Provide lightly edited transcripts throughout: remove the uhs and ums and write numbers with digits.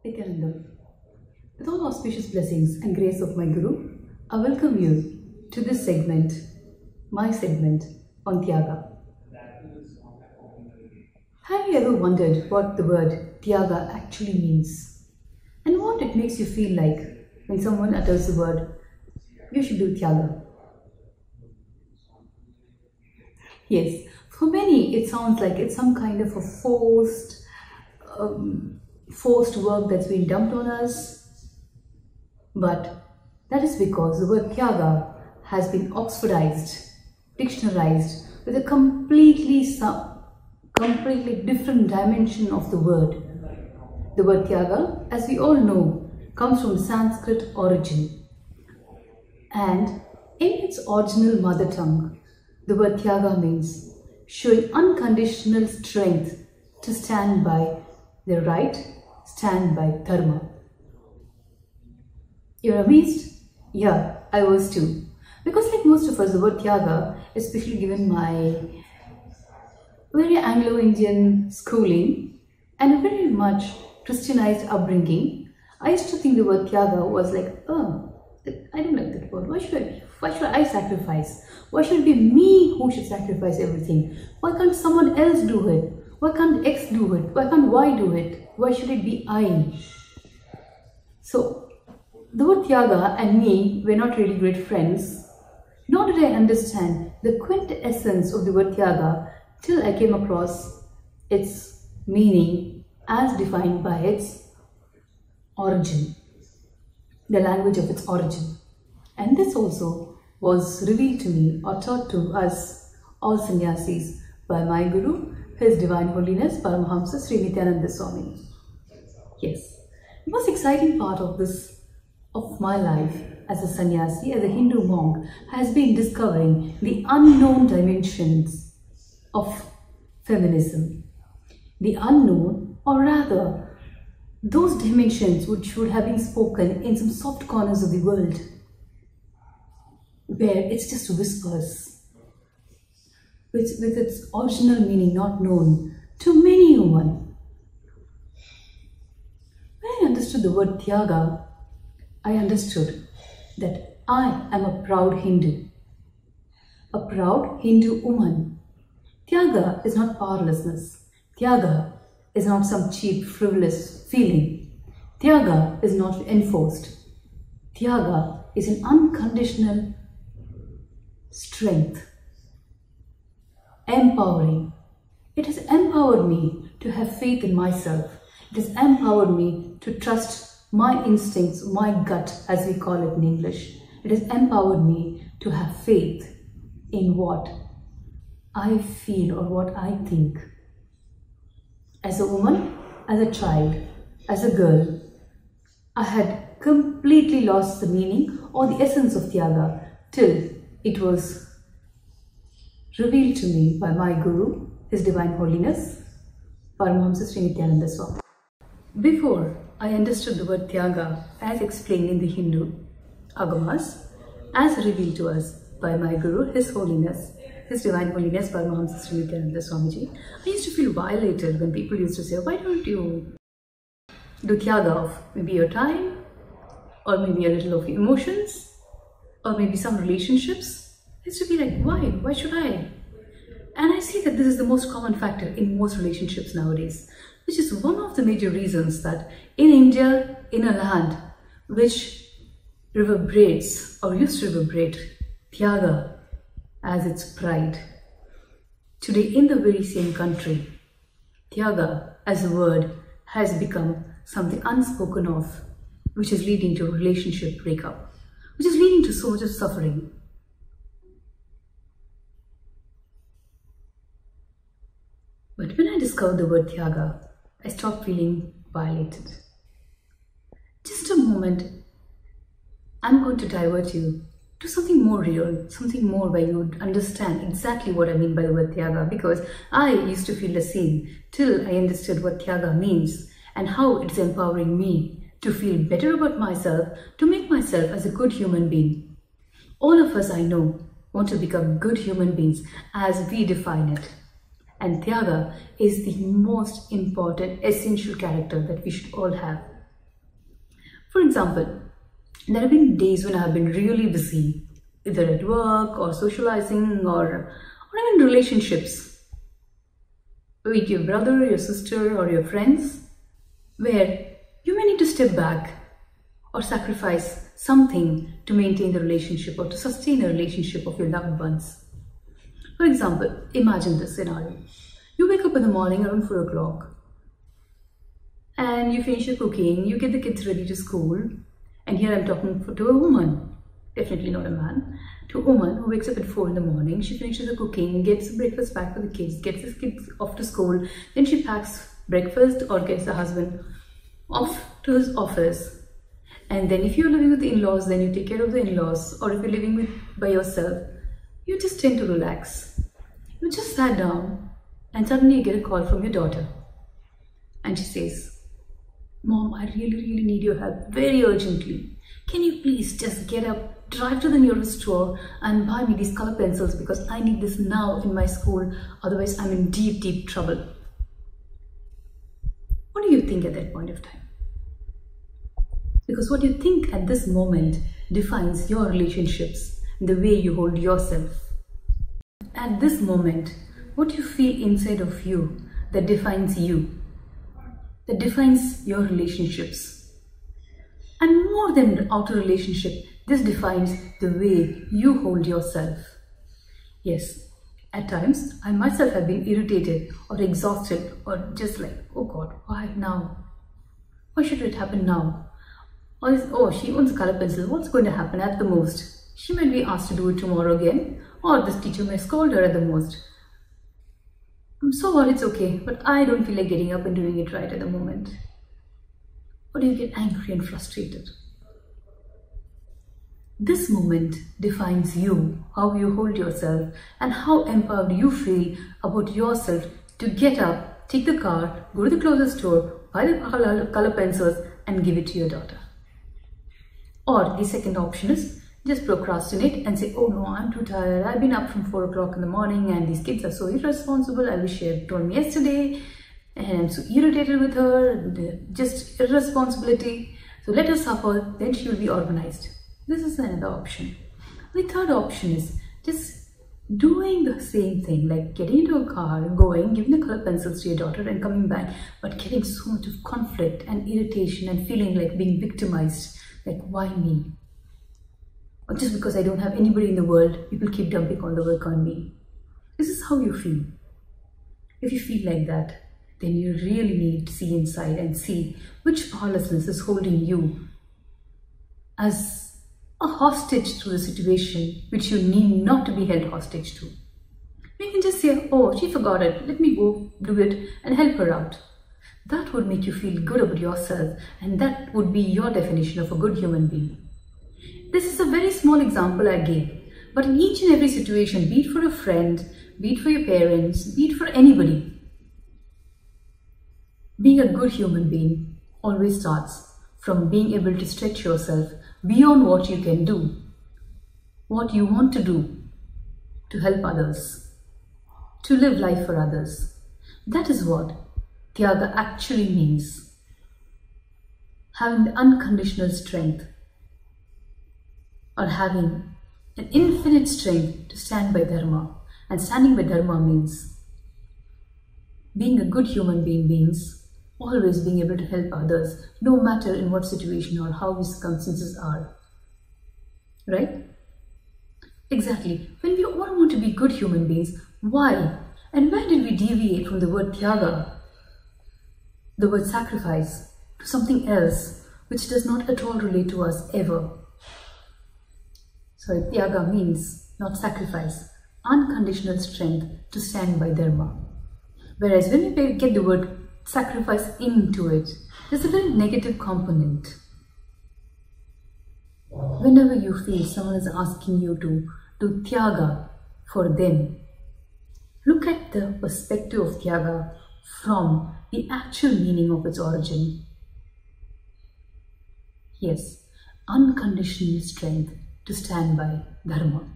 Nithyanandam. With all auspicious blessings and grace of my Guru, I welcome you to this segment, my segment on Tyaaga. Have you ever wondered what the word Tyaaga actually means? And what it makes you feel like when someone utters the word, you should do Tyaaga? Yes, for many it sounds like it's some kind of a forced work that's been dumped on us. But that is because the word Tyaaga has been Oxfordized, dictionarized with a completely different dimension of the word. The word Tyaaga, as we all know, comes from Sanskrit origin. And in its original mother tongue, the word Tyaaga means showing unconditional strength to stand by the right, stand by dharma. You're amazed? Yeah, I was too. Because like most of us, the word Tyaaga, especially given my very Anglo-Indian schooling and a very much Christianized upbringing, I used to think the word Tyaaga was like, oh, I don't like that word. Why should I sacrifice? Why should it be me who should sacrifice everything? Why can't someone else do it? Why can't X do it? Why can't Y do it? Why should it be I? So, the word Tyaaga and me were not really great friends, nor did I understand the quintessence of the word Tyaaga till I came across its meaning as defined by its origin, the language of its origin. And this also was revealed to me or taught to us all sannyasis by my Guru, His Divine Holiness Paramahamsa Sri Ma Nithyanandamoyi Swami. Yes, the most exciting part of my life as a sannyasi, as a Hindu monk, has been discovering the unknown dimensions of feminism. The unknown, or rather, those dimensions which would have been spoken in some soft corners of the world, where it's just whispers, with its original meaning not known to many women. When I understood the word Tyaaga, I understood that I am a proud Hindu woman. Tyaaga is not powerlessness. Tyaaga is not some cheap, frivolous feeling. Tyaaga is not enforced. Tyaaga is an unconditional strength, empowering. It has empowered me to have faith in myself. It has empowered me to trust my instincts, my gut, as we call it in English. It has empowered me to have faith in what I feel or what I think. As a woman, as a child, as a girl, I had completely lost the meaning or the essence of Tyaaga till it was revealed to me by my Guru, His Divine Holiness, Paramahamsa Sri Nithyanandamoyi Swami. Before I understood the word Tyaaga as explained in the Hindu Agamas, as revealed to us by my Guru, His Holiness, His Divine Holiness, Paramahamsa Sri Nithyanandamoyi Swamiji, I used to feel violated when people used to say, why don't you do Tyaaga of maybe your time, or maybe a little of emotions, or maybe some relationships. I used to be like, why? Why should I? And I see that this is the most common factor in most relationships nowadays, which is one of the major reasons that in India, in a land which reverberates or used to reverberate Tyaaga as its pride, today in the very same country, Tyaaga as a word has become something unspoken of, which is leading to a relationship breakup, which is leading to so much of suffering. But when I discovered the word Tyaaga, I stopped feeling violated. Just a moment, I'm going to divert you to something more real, something more where you would understand exactly what I mean by the word Tyaaga, because I used to feel the same till I understood what Tyaaga means and how it's empowering me to feel better about myself, to make myself as a good human being. All of us I know want to become good human beings as we define it. And Tyaaga is the most important, essential character that we should all have. For example, there have been days when I have been really busy, either at work or socializing or even relationships with your brother, your sister, or your friends, where you may need to step back or sacrifice something to maintain the relationship or to sustain a relationship of your loved ones. For example, imagine this scenario. You wake up in the morning around 4 o'clock and you finish your cooking, you get the kids ready to school, and here I'm talking to a woman, definitely not a man, to a woman who wakes up at 4 in the morning, she finishes the cooking, gets breakfast packed for the kids, gets the kids off to school, then she packs breakfast or gets the husband off to his office. And then if you're living with the in-laws, then you take care of the in-laws, or if you're living by yourself, you just tend to relax. You just sat down and suddenly you get a call from your daughter and she says, "Mom, I really need your help very urgently. Can you please just get up, drive to the nearest store and buy me these color pencils because I need this now in my school, otherwise I'm in deep trouble." What do you think at that point of time? Because what you think at this moment defines your relationships, the way you hold yourself. At this moment, what you feel inside of you that defines you, that defines your relationships. And more than the outer relationship, this defines the way you hold yourself. Yes, at times I myself have been irritated or exhausted or just like, oh God, why now? Why should it happen now? Or oh, she owns a color pencil, what's going to happen at the most? She might be asked to do it tomorrow again, or this teacher may scold her at the most. So what, it's okay, but I don't feel like getting up and doing it right at the moment. Or do you get angry and frustrated? This moment defines you, how you hold yourself, and how empowered you feel about yourself to get up, take the car, go to the closest store, buy the color pencils and give it to your daughter. Or the second option is just procrastinate and say, "Oh no, I'm too tired. I've been up from 4 o'clock in the morning and these kids are so irresponsible. I wish she had told me yesterday and I'm so irritated with her, just irresponsibility. So let her suffer, then she will be organized." This is another option. The third option is just doing the same thing, like getting into a car, going, giving the color pencils to your daughter and coming back, but getting so much of conflict and irritation and feeling like being victimized. Like, why me? Or just because I don't have anybody in the world, people keep dumping all the work on me. This is how you feel. If you feel like that, then you really need to see inside and see which powerlessness is holding you as a hostage to the situation which you need not to be held hostage to. You can just say, "Oh, she forgot it. Let me go do it and help her out." That would make you feel good about yourself, and that would be your definition of a good human being. This is a very small example I gave, but in each and every situation, be it for a friend, be it for your parents, be it for anybody, being a good human being always starts from being able to stretch yourself beyond what you can do, what you want to do to help others, to live life for others. That is what Tyaaga actually means. Having the unconditional strength, or having an infinite strength to stand by Dharma. And standing by Dharma means being a good human being means always being able to help others, no matter in what situation or how the circumstances are. Right? Exactly. When we all want to be good human beings, why? And where did we deviate from the word Tyaaga, the word sacrifice, to something else which does not at all relate to us ever? Sorry, Tyaaga means not sacrifice, unconditional strength to stand by Dharma. Whereas when we get the word sacrifice into it, there's a very negative component. Whenever you feel someone is asking you to do Tyaaga for them, look at the perspective of Tyaaga from the actual meaning of its origin. Yes, unconditional strength to stand by Dharma.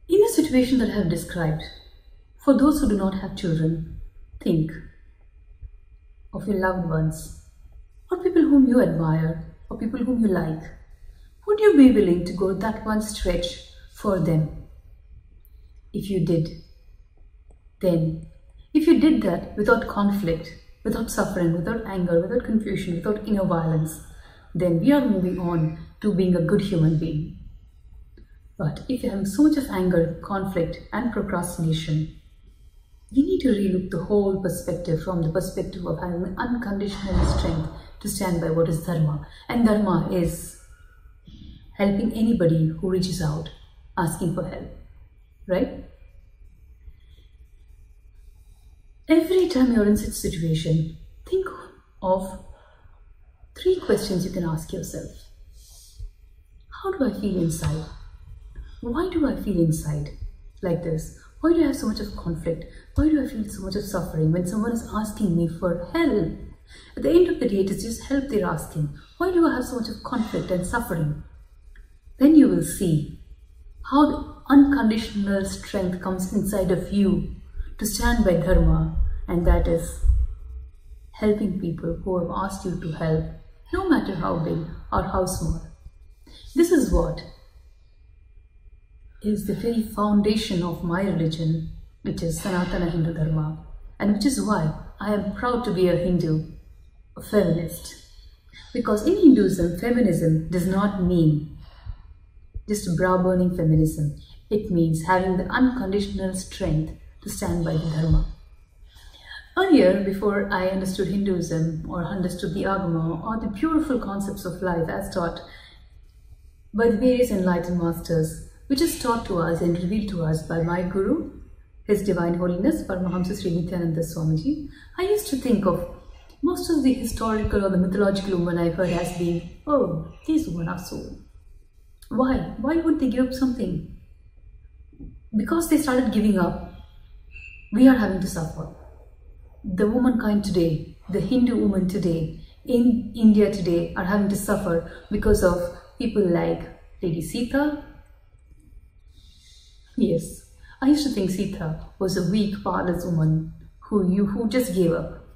In the situation that I have described, for those who do not have children, think. of your loved ones, or people whom you admire, or people whom you like, would you be willing to go that one stretch for them? If you did, then if you did that without conflict, without suffering, without anger, without confusion, without inner violence, then we are moving on to being a good human being. But if you have so much of anger, conflict and procrastination, you need to relook the whole perspective from the perspective of having unconditional strength to stand by what is dharma. And dharma is helping anybody who reaches out, asking for help, right? Every time you're in such a situation, think of 3 questions you can ask yourself. How do I feel inside? Why do I feel inside like this? Why do I have so much of conflict? Why do I feel so much of suffering when someone is asking me for help? At the end of the day, it is just help they're asking. Why do I have so much of conflict and suffering? Then you will see how the unconditional strength comes inside of you to stand by dharma, and that is helping people who have asked you to help, no matter how big or how small. This is what is the very foundation of my religion, which is Sanatana Hindu Dharma, and which is why I am proud to be a Hindu, a feminist. Because in Hinduism, feminism does not mean just brow-burning feminism. It means having the unconditional strength to stand by the Dharma. Earlier, before I understood Hinduism or understood the Agama or the beautiful concepts of life as taught by the various enlightened masters, which is taught to us and revealed to us by my Guru, His Divine Holiness, Paramahamsa Sri Nithyanandamoyi Swami, I used to think of most of the historical or the mythological women I've heard as being, oh, these women are so. Why? Why would they give up something? Because they started giving up, we are having to suffer. The womankind today, the Hindu woman today, in India today are having to suffer because of people like Lady Sita. Yes, I used to think Sita was a weak, powerless woman who just gave up,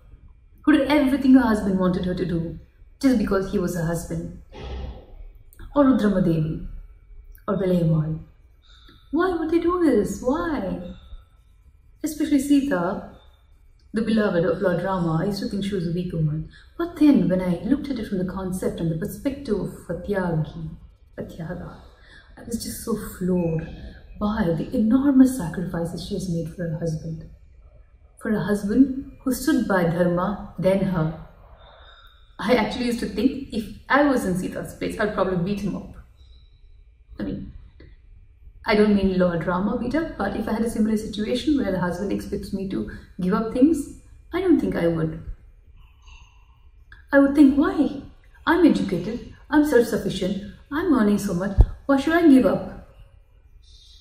who did everything her husband wanted her to do just because he was her husband. Or Rudramadevi, or Belayamal. Why would they do this? Why? Especially Sita, the beloved of Lord Rama, I used to think she was a weak woman. But then when I looked at it from the concept and the perspective of Tyaaga, I was just so floored by the enormous sacrifices she has made for her husband. For a husband who stood by Dharma, then her. I actually used to think if I was in Sita's place, I'd probably beat him up. I mean, I don't mean Lord Rama beat up, but if I had a similar situation where the husband expects me to give up things, I don't think I would. I would think, why? I'm educated, I'm self-sufficient, I'm earning so much, why should I give up?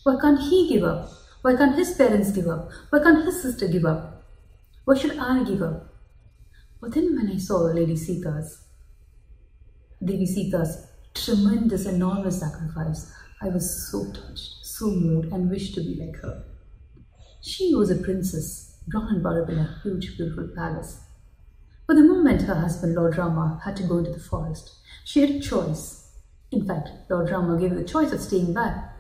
Why can't he give up? Why can't his parents give up? Why can't his sister give up? Why should I give up? But then when I saw Devi Sita's tremendous, enormous sacrifice, I was so touched, so moved and wished to be like her. She was a princess, brought and brought up in a huge, beautiful palace. But the moment her husband, Lord Rama, had to go into the forest, she had a choice. In fact, Lord Rama gave her the choice of staying back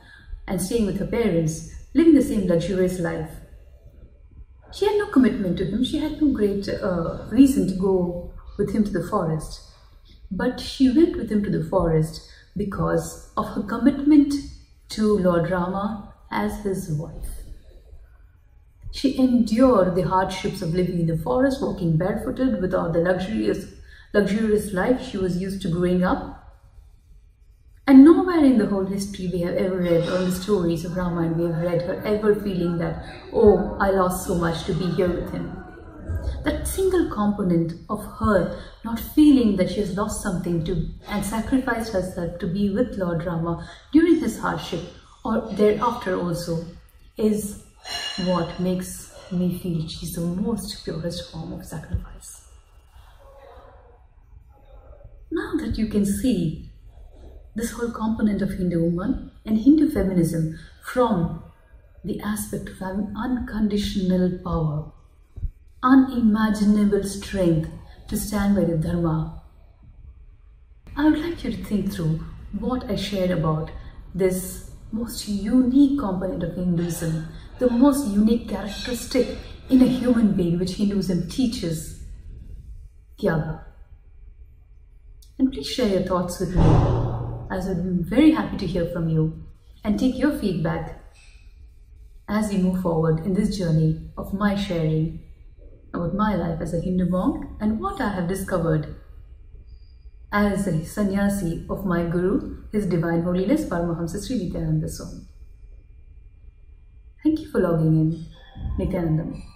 and staying with her parents, living the same luxurious life. She had no commitment to him. She had no great reason to go with him to the forest. But she went with him to the forest because of her commitment to Lord Rama as his wife. She endured the hardships of living in the forest, walking barefooted without the luxurious life she was used to growing up. And nowhere in the whole history we have ever read, or in the stories of Ramayana we have read her ever feeling that, oh, I lost so much to be here with him. That single component of her not feeling that she has lost something and sacrificed herself to be with Lord Rama during his hardship or thereafter also is what makes me feel she's the most purest form of sacrifice. Now that you can see this whole component of Hindu woman and Hindu feminism from the aspect of having unconditional power, unimaginable strength to stand by the Dharma. I would like you to think through what I shared about this most unique component of Hinduism, the most unique characteristic in a human being which Hinduism teaches, Tyaaga. And please share your thoughts with me, as I would be very happy to hear from you and take your feedback as we move forward in this journey of my sharing about my life as a Hindu monk and what I have discovered as a sannyasi of my Guru, His Divine Holiness Paramahamsa Sri Nithyanandamoyi Swami. Thank you for logging in. Nithyanandam.